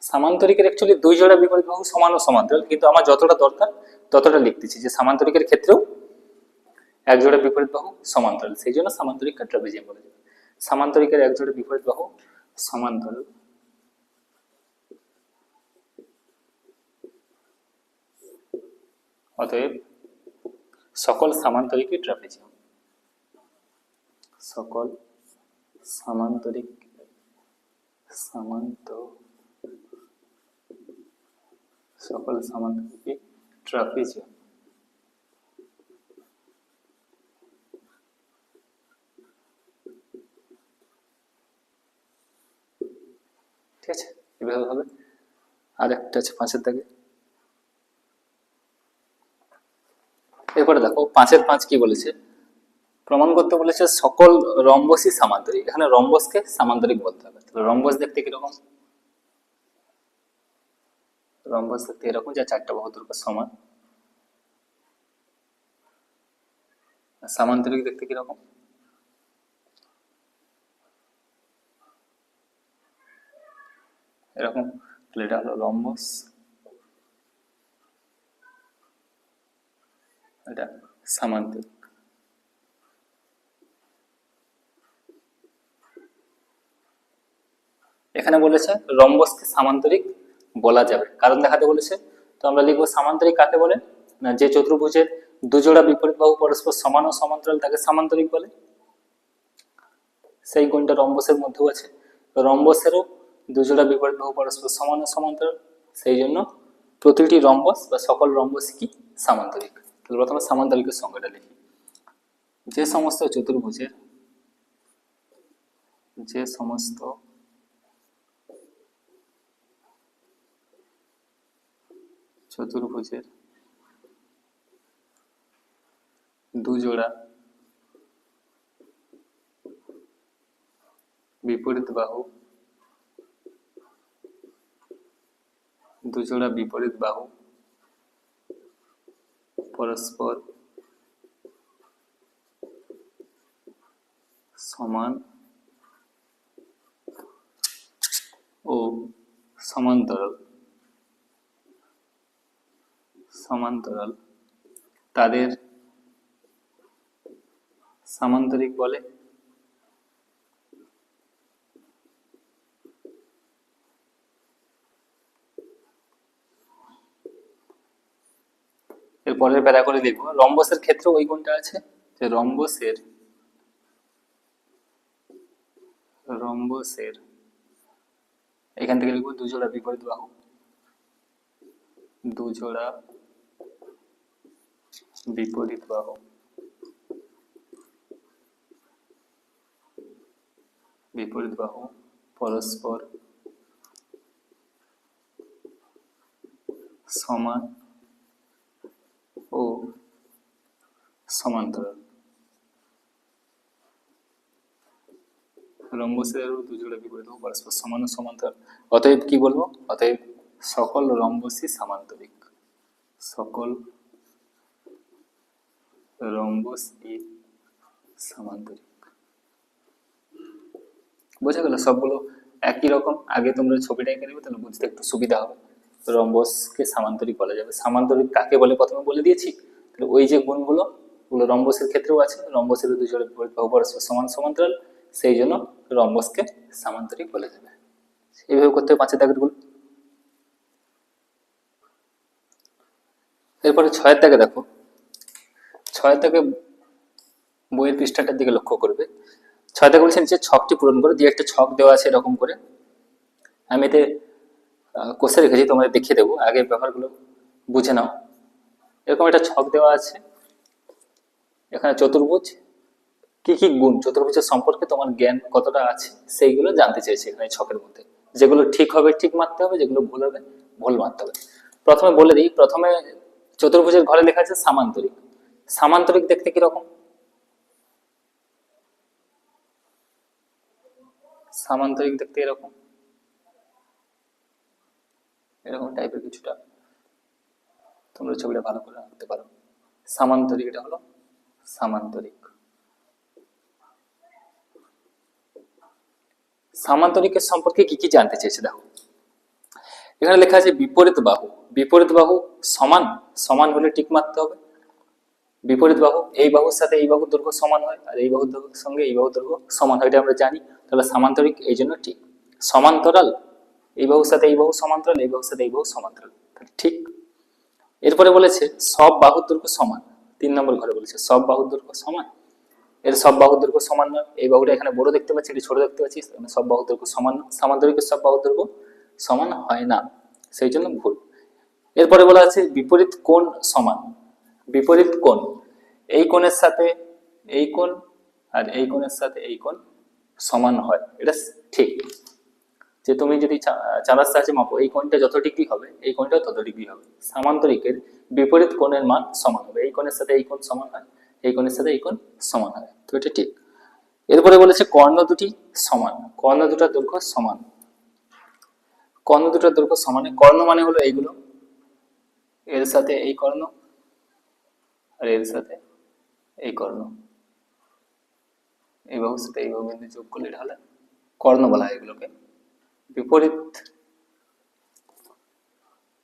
Speaker 1: সামান্তরিকের অ্যাকচুয়ালি দুই জোড়া বিপরীত বাহু সমান ও সমান্তরাল, কিন্তু আমার যতটা দরকার ততটা লিখতেছি যে সামান্তরিকের ক্ষেত্রেও এক জোড়া বিপরীত বাহু সমান্তরাল, সেই জন্য সামান্তরিককে ট্রাপিজিয়াম বলা যায়। সামান্তরিকের এক জোড়া বিপরীত বাহু সমান্তরাল, অতএব সকল সামান্তরিকই ট্রাপিজিয়াম। সকল সামান্তরিক সকল সামান্তরিকই ট্রাপিজিয়াম। ঠিক আছে, এভাবে হবে। আর একটা আছে 5-এর দাগে। এরপরে দেখো 5-এর 5 কি বলেছে, প্রমাণ করতে বলেছে সকল রম্বসই সামান্তরিক। এখানে রম্বসকে সামান্তরিক বলতে হবে। তাহলে রম্বস দেখতে কিরকম, রম্বস দেখতে এরকম, যা চারটা বাহু দৈর্ঘ্য সমান। সামান্তরিক দেখতে কিরকম, এরকম। তাহলে এটা হলো রম্বস, এটা সামান্তরিক। এখানে বলেছে রম্বসকে সামান্তরিক বলা যাবে, কারণ দেখাতে বলেছে। তো আমরা লিখবো সামান্তরিক কাকে বলে, না যে চতুর্ভুজের দুজোড়া বিপরীত বাহু পরস্পর সমান ও সমান্তরাল তাকে সামান্তরিক বলে। সেই গুণটা রম্বসের মধ্যেও আছে। রম্বসেরও দুজোড়া বিপরীত বাহু পরস্পর সমান ও সমান্তরাল, সেই জন্য প্রতিটি রম্বস বা সকল রম্বস কি সামান্তরিক। তাহলে প্রথমে সামান্তরিকের সংজ্ঞাটা লিখি। যে সমস্ত চতুর্ভুজের দুজোড়া বিপরীত বাহু পরস্পর সমান ও সমান্তরাল তাদের সামান্তরিক বলে। এর পরের প্যারা করে লিখবো রম্বসের ক্ষেত্রে ওই গুণটা আছে যে রম্বসের এখান থেকে লিখবো দুজোড়া বিপরীত বাহু, পরস্পর সমান ও সমান্তরাল। রম্বসের দুজোড়া বিপরীত বাহু পরস্পর সমান ও সমান্তরাল, অতএব কি বলবো, অতএব সকল রম্বসই সামান্তরিক। সকল রম্বসই সামান্তরিক। বোঝা গেল? সবগুলো একই রকম। আগে তোমরা ছবিটা এঁকে নেবে, তাহলে বুঝতে একটু সুবিধা হবে। রম্বসকে সামান্তরিক বলা যাবে। সামান্তরিক কাকে বলে প্রথমে বলে দিয়েছি। তাহলে ওই যে গুণগুলো, ওগুলো রম্বসের ক্ষেত্রেও আছে। রম্বসের দুজোড়া বিপরীত বাহু পরস্পর সমান সমান্তরাল, সেই জন্য রম্বসকে সামান্তরিক বলা যাবে। এইভাবে করতে হবে 5-এর দাগের গুলো। এরপরে 6-এর দাগে দেখো, 6-এর দাগে বইয়ের পৃষ্ঠাটার দিকে লক্ষ্য করবে। 6 দাগে বলছেন যে ছকটি পূরণ করে, দিয়ে একটা ছক দেওয়া আছে এরকম করে। আমি এতে কোষে রেখেছি, তোমাদের দেখিয়ে দেবো, আগে ব্যাপারগুলো বুঝে নাও। এরকম একটা ছক দেওয়া আছে, এখানে চতুর্ভুজ কি কি গুণ, চতুর্ভুজের সম্পর্কে তোমার জ্ঞান কতটা আছে সেইগুলো জানতে চাইছে এখানে ছকের মধ্যে। যেগুলো ঠিক হবে ঠিক মারতে হবে, যেগুলো ভুল হবে ভুল মারতে হবে। প্রথমে বলে দিই, প্রথমে চতুর্ভুজের ঘরে লেখা আছে সামান্তরিক। সামান্তরিক দেখতে কিরকম? সামান্তরিক দেখতে এরকম, এরকম টাইপের কিছুটা। তোমরা ছবিটা ভালো করে আঁকতে পারো। সামান্তরিক, এটা হলো সামান্তরিক। সামান্তরিকের সম্পর্কে কি কি জানতে চেয়েছে দেখো, এখানে লেখা আছে বিপরীত বাহু। বিপরীত বাহু সমান, সমান হলে টিক মারতে হবে। বিপরীত বাহু, এই বাহুর সাথে এই বাহুর দৈর্ঘ্য সমান হয়, আর এই বাহুর দৈর্ঘ্যের সঙ্গে এই বাহুর দৈর্ঘ্য সমান হয়, এটা আমরা জানি। তাহলে সামান্তরিক এই জন্য ঠিক। সমান্তরাল, এই বাহুর সাথে এই বাহু সমান্তরাল, এই বাহুর সাথে এই বাহু সমান্তরাল, ঠিক। এরপরে বলেছে সব বাহুর দৈর্ঘ্য সমান। 3 নম্বর ঘরে বলেছে সব বাহুর দৈর্ঘ্য সমান। এর সব বাহুর দৈর্ঘ্য সমান নয়, এই বাহুটা এখানে বড় দেখতে পাচ্ছি, এটা ছোট দেখতে পাচ্ছি, সব বাহুর দৈর্ঘ্য সমান না। সামান্তরিকের সব বাহুর দৈর্ঘ্য সমান হয় না, সেই জন্য ভুল। এরপরে বলা আছে বিপরীত কোণ সমান। বিপরীত কোণ, এই কোণের সাথে এই কোণ আর এই কোণের সাথে এই কোণ সমান হয়, এটা ঠিক। যে তুমি যদি চাঁদার সাহায্যে মাপো, এই কোণটা যত ডিগ্রি হবে এই কোণটা তত ডিগ্রি হবে। সামান্তরিকের বিপরীত কোণের মান সমান হবে, এই কোণের সাথে এই কোণ সমান হয়, এই কোণের সাথে এই কোণ সমান হয়, তো এটা ঠিক। এরপরে বলেছে কর্ণ দুটি সমান। কর্ণ দুটার দৈর্ঘ্য সমান। কর্ণ দুটার দৈর্ঘ্য সমান, কর্ণ মানে হলো এইগুলো, এর সাথে এই কর্ণ আর এর সাথে এই কর্ণ, এই বাহুর সাথে এই বাহু বিন্দু যোগ করলে এটা হলে কর্ণ বলা হয় এগুলোকে। বিপরীত,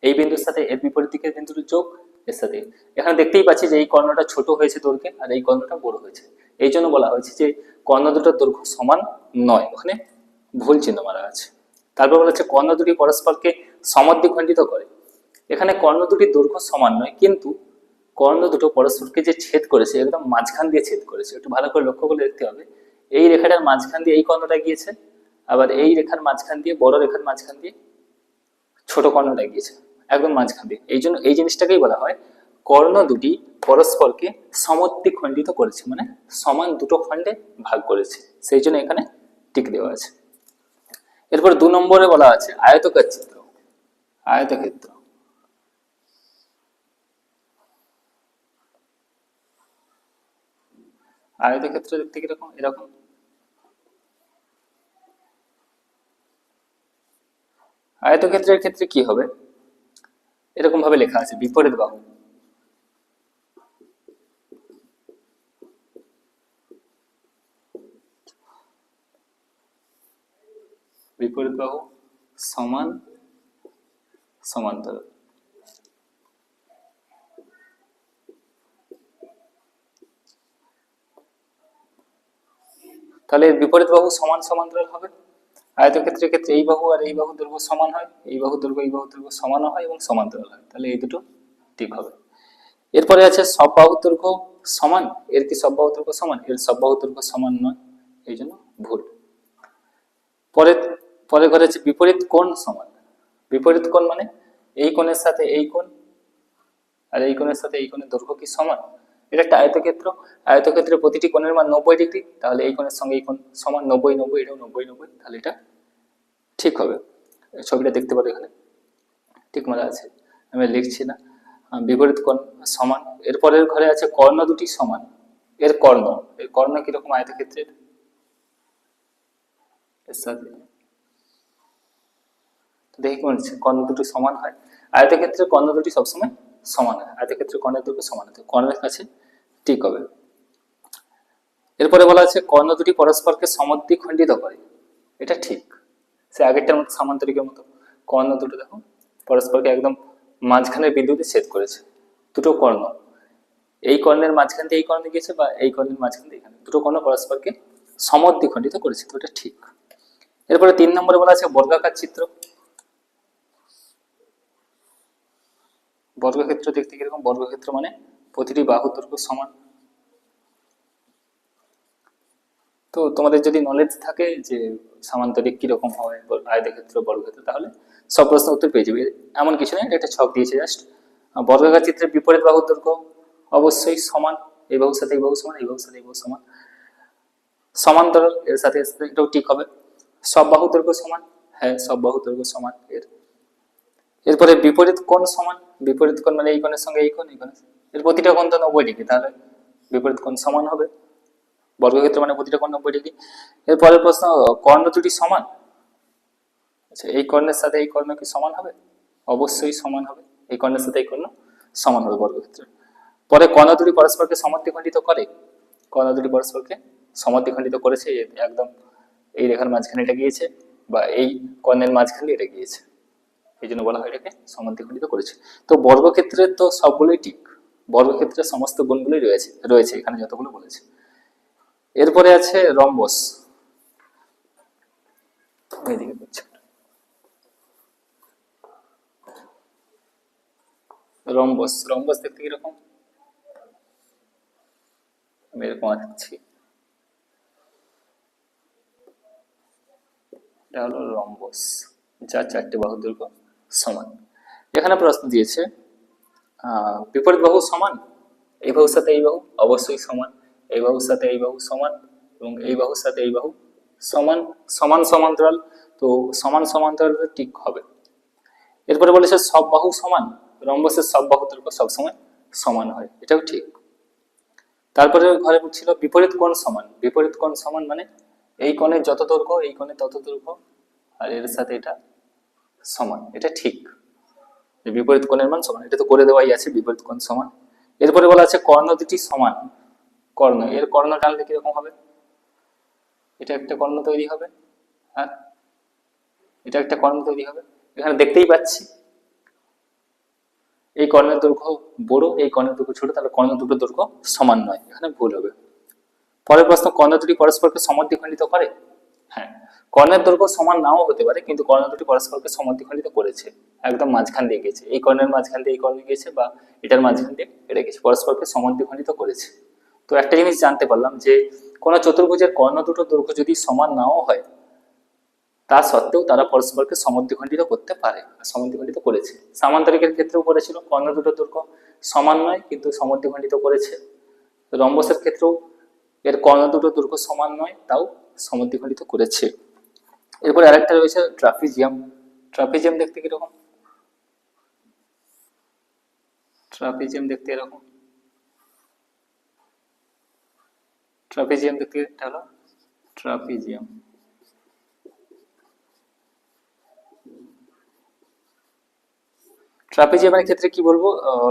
Speaker 1: এই বিন্দুর সাথে এর বিপরীত দিকের বিন্দুর যোগ, এর সাথে। এখানে দেখতেই পাচ্ছি যে এই কর্ণটা ছোট হয়েছে দৈর্ঘ্যে আর এই কর্ণটা বড় হয়েছে, এই জন্য বলা হয়েছে যে কর্ণ দুটোর দৈর্ঘ্য সমান নয়, ওখানে ভুল চিহ্ন মারা আছে। তারপর বলা হচ্ছে কর্ণ দুটি পরস্পরকে সমদ্বিখণ্ডিত করে। এখানে কর্ণ দুটির দৈর্ঘ্য সমান নয়, কিন্তু কর্ণ দুটো পরস্পরকে যে ছেদ করেছে একদম মাঝখান দিয়ে ছেদ করেছে, একটু ভালো করে লক্ষ্য করে দেখতে হবে। এই রেখাটার মাঝখান দিয়ে এই কর্ণটা গিয়েছে, আবার এই রেখার মাঝখান দিয়ে, বড় রেখার মাঝখান দিয়ে ছোট কর্ণটা গিয়েছে, একদম মাঝখান দিয়ে। এই জন্য এই জিনিসটাকেই বলা হয় কর্ণ দুটি পরস্পরকে সমদ্বিখণ্ডিত করেছে, মানে সমান দুটো খণ্ডে ভাগ করেছে, সেই জন্য এখানে টিক দেওয়া আছে। এরপর 2 নম্বরে বলা আছে আয়তকার চিত্র। আয়তক্ষেত্র, আয়তক্ষেত্র দেখতে কিরকম? এরকম। আয়তক্ষেত্রের ক্ষেত্রে কি হবে, এরকম ভাবে লেখা আছে বিপরীত বাহু। বিপরীত বাহু সমান সমান্তরাল। তাহলে বিপরীত বাহু সমান সমান্তরাল হবে। আয়তক্ষেত্রের ক্ষেত্রে এই বাহু আর এই বাহু দৈর্ঘ্য সমান হয়, এই বাহু দৈর্ঘ্য এই বাহু দৈর্ঘ্য সমান হয় এবং সমান্তরাল হয়, তাহলে এই দুটো ঠিক হবে। এরপরে আছে সব বাহু দৈর্ঘ্য সমান। এর কি সব বাহু দৈর্ঘ্য সমান? এর সব বাহু দৈর্ঘ্য সমান নয়, এই জন্য ভুল। পরে পরে ঘরে আছে বিপরীত কোণ সমান। বিপরীত কোণ মানে এই কোণের সাথে এই কোণ আর এই কোণের সাথে এই কোণের দৈর্ঘ্য কি সমান? এটা একটা আয়তক্ষেত্র, আয়তক্ষেত্রের প্রতিটি কোণের মান 90 ডিগ্রি, তাহলে এই কোণের সঙ্গে এই কোণ সমান 90 90, এটাও 90 90, তাহলে এটা ঠিক হবে। ছবিটা দেখতে পারো এখানে ঠিক মারা আছে, আমি লিখছি না। বিপরীত কোণ সমান। এরপরের ঘরে আছে কর্ণ দুটি সমান। এর কর্ণ, এর কর্ণ কিরকম আয়তক্ষেত্রের? এর সাথে দেখি কোন কর্ণ দুটি সমান হয়। আয়তক্ষেত্রে কর্ণ দুটি সবসময় সমান হয়, আয়তক্ষেত্রে কর্ণের দুটো সমান হয়, কর্ণের কাছে ঠিক হবে। এরপরে বলা আছে কর্ণ দুটি পরস্পরকে সমদ্বিখণ্ডিত করে, এটা ঠিক। সে আগেরটার মতো সামান্তরিকের মতো কর্ণ দুটো দেখো পরস্পরকে একদম মাঝখানের বিন্দুতে ছেদ করেছে। দুটো কর্ণ, এই কর্ণের মাঝখান দিয়ে এই কর্ণে গিয়েছে বা এই কর্ণের মাঝখান দিয়ে এখানে, দুটো কর্ণ পরস্পরকে সমদ্বিখণ্ডিত করেছে, তো এটা ঠিক। এরপরে 3 নম্বরে বলা আছে বর্গাকার চিত্র। বর্গক্ষেত্র দেখতে কিরকম? বর্গক্ষেত্র মানে প্রতিটি বাহু দৈর্ঘ্য সমান। তো তোমাদের যদি নলেজ থাকে যে সামান্তরিক কিরকম হয়, আয়তক্ষেত্র বর্গক্ষেত্র, তাহলে সব প্রশ্ন উত্তর পেয়ে যাবে। এমন কিছু নেই, একটা ছক দিয়েছে জাস্ট। বর্গাকার চিত্রের বিপরীত বাহুর দৈর্ঘ্য অবশ্যই সমান, এই বাহুর সাথে এই বাহু সমান, এই বাহুর সাথে এই বাহু সমান। সমান্তরাল, এর সাথে এটাও ঠিক হবে। সব বাহু দৈর্ঘ্য সমান, হ্যাঁ, সব বাহু দৈর্ঘ্য সমান এরপরে বিপরীত কোণ সমান। বিপরীত কোণ মানে এই কোণের সঙ্গে এই কোণ, এর প্রতিটা কোণ তো 90 ডিগ্রি, তাহলে বিপরীত কোণ সমান হবে। বর্গক্ষেত্র মানে প্রতিটা কোণ 90 ডিগ্রি। এরপরের প্রশ্ন, কর্ণ দুটি সমান। আচ্ছা, এই কর্ণের সাথে এই কর্ণ কি সমান হবে? অবশ্যই সমান হবে। এই কর্ণের সাথে এই কর্ণ সমান হবে বর্গক্ষেত্রে। পরে কর্ণ দুটি পরস্পরকে সমদ্বিখণ্ডিত করে। কর্ণ দুটি পরস্পরকে সমদ্বিখণ্ডিত করেছে, একদম এই রেখার মাঝখানে এটা গিয়েছে, বা এই কর্ণের মাঝখানে এটা গিয়েছে, এই জন্য বলা হয় এটাকে সমদ্বিখণ্ডিত করেছে। তো বর্গক্ষেত্রে তো সবগুলোই ঠিক, বর্গক্ষেত্রের সমস্ত গুণগুলোই রয়েছে এখানে যতগুলো বলেছে। এরপরে আছে রম্বস। এইদিকে দেখছি, রম্বস। রম্বস দেখতে কিরকম, আমি এরকম আঁকছি, এটা হলো রম্বস, যার 4টে বাহু দৈর্ঘ্য সমান। এখানে প্রশ্ন দিয়েছে বিপরীত বাহু সমান, এই বাহুর সাথে এই বাহু অবশ্যই সমান, এই বাহুর সাথে এই বাহু সমান, এবং এই বাহুর সাথে এই বাহু সমান। সমান সমান্তরাল, তো সমান সমান্তরাল ঠিক হবে। এরপরে বলেছে সব বাহু সমান, রম্বসের সব বাহু দৈর্ঘ্য সবসময় সমান হয়, এটাও ঠিক। তারপরে ঘরে ছিল বিপরীত কোণ সমান। বিপরীত কোণ সমান মানে এই কোণের যত দৈর্ঘ্য এই কোণের তত দৈর্ঘ্য, আর এর সাথে এটা সমান, এটা ঠিক। বিপরীত কোণের মান সমান, এটা তো করে দেওয়াই আছে, বিপরীত কোণ সমান। এরপরে বলা আছে কর্ণ দুটি সমান। কর্ণ, এর কর্ণ টানলে কিরকম হবে? এটা একটা কর্ণ তৈরি হবে, আর এটা একটা কর্ণ তৈরি হবে। এখানে দেখতেই পাচ্ছি এই কর্ণের দৈর্ঘ্য বড়, এই কর্ণের দৈর্ঘ্য ছোট, তাহলে কর্ণ দুটো দৈর্ঘ্য সমান নয়, এখানে ভুল হবে। পরের প্রশ্ন, কর্ণ দুটি পরস্পরকে সমদ্বিখণ্ডিত করে। হ্যাঁ, কর্ণের দৈর্ঘ্য সমান নাও হতে পারে, কিন্তু কর্ণ দুটি পরস্পরকে সমদ্বিখণ্ডিত করেছে, একদম মাঝখান দিয়ে গেছে, এই কর্ণের মাঝখান দিয়ে এই কর্ণে গেছে, বা এটার মাঝখান দিয়ে এটা গেছে, পরস্পরকে সমদ্বিখণ্ডিত করেছে। তো একটা জিনিস জানতে পারলাম যে কোন চতুর্ভুজের কর্ণ দুটো দৈর্ঘ্য যদি সমান নাও হয়, তা সত্ত্বেও তারা পরস্পরকে সমদ্বিখণ্ডিত করতে পারে, সমদ্বিখণ্ডিত করেছে। সামান্তরিকের ক্ষেত্রেও করেছিল, কর্ণ দুটো দৈর্ঘ্য সমান নয় কিন্তু সমদ্বিখণ্ডিত করেছে। রম্বসের ক্ষেত্রেও এর কর্ণ দুটো দৈর্ঘ্য সমান নয়, তাও সমদ্বিখণ্ডিত করেছে। এরপরে আরেকটা রয়েছে ট্রাপিজিয়াম। ট্রাপিজিয়াম দেখতে কিরকম? ট্রাপিজিয়াম দেখতে এরকম। ট্রাপিজিয়াম দেখতে এটা হলো ট্রাপিজিয়াম। ট্রাপিজিয়ামের ক্ষেত্রে কি বলবো,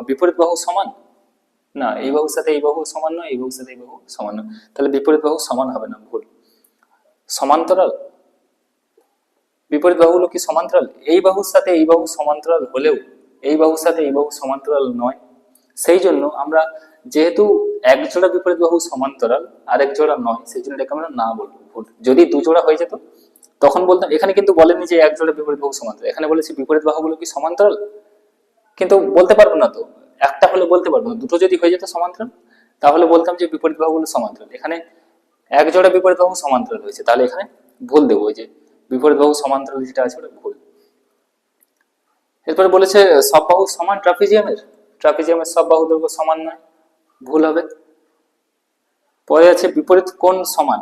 Speaker 1: বিপরীত বাহু সমান না, এই বাহুর সাথে এই বাহু সমান নয়, এই বাহুর সাথে এই বাহু সমান নয়, তাহলে বিপরীত বাহু সমান হবে না, ভুল। সমান্তরাল, বিপরীত বাহুগুলো কি সমান্তরাল? এই বাহুর সাথে এই বাহু সমান্তরাল হলেও এই বাহুর সাথে এই বাহু সমান্তরাল নয়, সেই জন্য আমরা যেহেতু এক জোড়া বিপরীত বাহু সমান্তরাল আর এক জোড়া নয়, সেই জন্য এটাকে আমরা না বলবো, ভুল। যদি দু জোড়া হয়ে যেত তখন বলতাম, এখানে কিন্তু বলেনি যে এক জোড়া বিপরীত বাহু সমান্তরাল, এখানে বলেছি বিপরীত বাহুগুলো কি সমান্তরাল, কিন্তু বলতে পারবো না তো, একটা হলে বলতে পারবো না, দুটো যদি হয়ে যেত সমান্তরাল তাহলে বলতাম যে বিপরীত বাহুগুলো সমান্তরাল। এখানে এক জোড়া বিপরীত বাহু সমান্তরাল হয়েছে, তাহলে এখানে ভুল দেবো, যে বিপরীত বাহু সমান্তরাল যেটা আছে ওটা ভুল। এরপরে বলেছে সব বাহু সমান ট্রাপিজিয়ামের। ট্রাপিজিয়ামের সব বাহু দৈর্ঘ্য সমান নয়, ভুল হবে। পরে আছে বিপরীত কোণ সমান।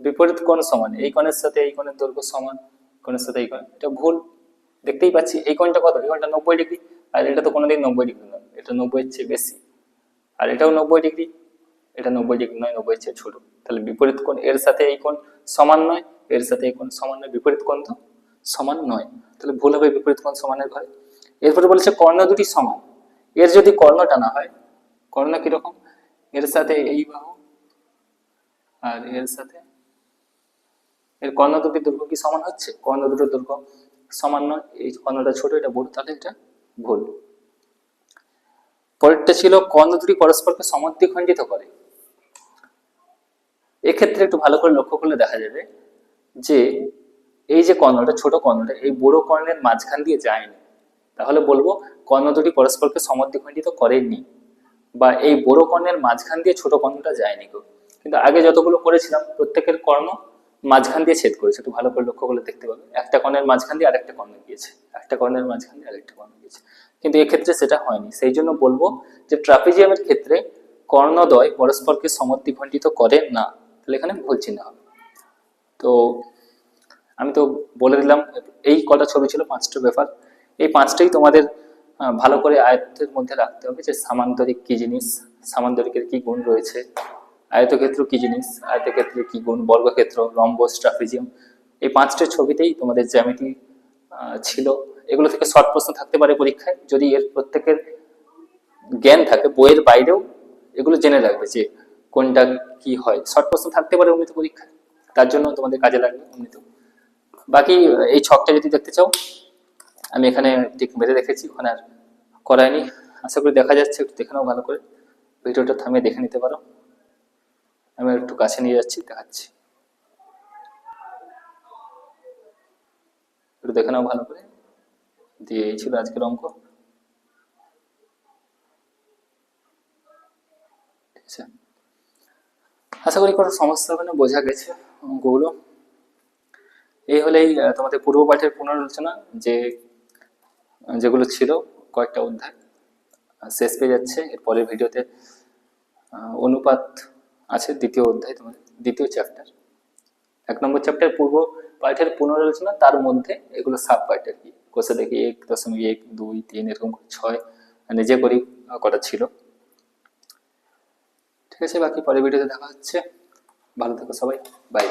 Speaker 1: বিপরীত কোণ সমান, এই কোণের সাথে এই কোণের দৈর্ঘ্য সমান, কোণের সাথে এই কোণ, এটা ভুল। দেখতেই পাচ্ছি এই কোণটা কত, এই কোণটা 90 ডিগ্রি, আর এটা তো কোনোদিন 90 ডিগ্রি নয়, এটা 90-এর চেয়ে বেশি, আর এটাও 90 ডিগ্রি, এটা 90 ডিগ্রি নয়, 90-এর চেয়ে ছোট, তাহলে বিপরীত কোণ এর সাথে এই কোণ সমান নয়, এর সাথে এই কোণ সমান নয়, বিপরীত কোণ তো সমান নয়, তাহলে ভুল হবে বিপরীত কোণ সমানের ঘরে। এরপরে বলেছে কর্ণ দুটি সমান। এর যদি কর্ণ টানা হয়, কর্ণ কিরকম, এর সাথে এই বাহু আর এর সাথে এর কর্ণ দুটির দৈর্ঘ্য কি সমান হচ্ছে? কর্ণ দুটোর দৈর্ঘ্য সমান নয়, এই কর্ণটা ছোট এটা বড়, তাহলে এটা ভুল। পরেরটা ছিল কর্ণ দুটি পরস্পরকে সমদ্বিখণ্ডিত করে। এক্ষেত্রে একটু ভালো করে লক্ষ্য করলে দেখা যাবে যে এই যে কর্ণটা, ছোট কর্ণটা এই বড় কর্ণের মাঝখান দিয়ে যায়নি, তাহলে বলবো কর্ণ দুটি পরস্পরকে সমদ্বিখণ্ডিত করেনি, বা এই বড় কর্ণের মাঝখান দিয়ে ছোট কর্ণটা যায়নি গো। কিন্তু আগে যতগুলো করেছিলাম প্রত্যেকের কর্ণ মাঝখান দিয়ে ছেদ করেছে, একটু ভালো করে লক্ষ্য করলে দেখতে পাবে একটা কর্ণের মাঝখান দিয়ে আরেকটা কর্ণ গিয়েছে, একটা কর্ণের মাঝখান দিয়ে আরেকটা কর্ণ গিয়েছে, কিন্তু এক্ষেত্রে সেটা হয়নি। সেই জন্য বলবো যে ট্রাপিজিয়ামের ক্ষেত্রে কর্ণদ্বয় পরস্পরকে সমদ্বিখণ্ডিত করে না, তাহলে এখানে ভুল চিহ্ন হবে। তো আমি তো বলে দিলাম এই কটা ছবি ছিল, 5টা পেপার। এই 5টাই তোমাদের ভালো করে আয়ত্তের মধ্যে রাখতে হবে, যে সামান্তরিক কি জিনিস, সামান্তরিকের কি গুণ রয়েছে, আয়তক্ষেত্র কি জিনিস, আয়তক্ষেত্রের কি গুণ, বর্গক্ষেত্র, রম্বস, ট্রাপিজিয়াম। এই 5টা ছবিতেই তোমাদের জ্যামিতি ছিল। এগুলো থেকে শর্ট প্রশ্ন থাকতে পারে পরীক্ষায়, যদি এর প্রত্যেকের জ্ঞান থাকে, বইয়ের বাইরেও এগুলো জেনে রাখবে যে কোনটা কি হয়। শর্ট প্রশ্ন থাকতে পারে অমৃত পরীক্ষায়, তার জন্য তোমাদের কাজে লাগবে অমৃত। বাকি এই ছকটা যদি দেখতে চাও, আমি এখানে ঠিক মেরে রেখেছি, ওখানে আর করায়নি। আশা করি দেখা যাচ্ছে, একটু দেখে নাও ভালো করে, ভিডিওটা থামিয়ে দেখে নিতে পারো। আমি একটু কাছে নিয়ে যাচ্ছি, দেখাচ্ছি, একটু দেখে নাও ভালো করে। দিয়ে এই ছিল আজকের অঙ্ক, ঠিক আছে। আশা করি কোনো সমস্যা হবে না, বোঝা গেছে অঙ্কগুলো। এই হলেই তোমাদের পূর্ব পাঠের পুনরালোচনা, যে যেগুলো ছিল কয়েকটা অধ্যায় শেষ পেয়ে যাচ্ছে। এর পরের ভিডিওতে অনুপাত আছে, দ্বিতীয় অধ্যায়, তোমাদের দ্বিতীয় চ্যাপ্টার। 1 নম্বর চ্যাপ্টার পূর্ব পাঠের পুনরালোচনা, তার মধ্যে এগুলো সাব পার্ট আর কি, কোষে দেখি 1.1, 2, 3 এরকম 6 নিজে করি করা ছিল, ঠিক আছে। বাকি পরের ভিডিওতে দেখা হচ্ছে, ভালো থেকো সবাই, বাই।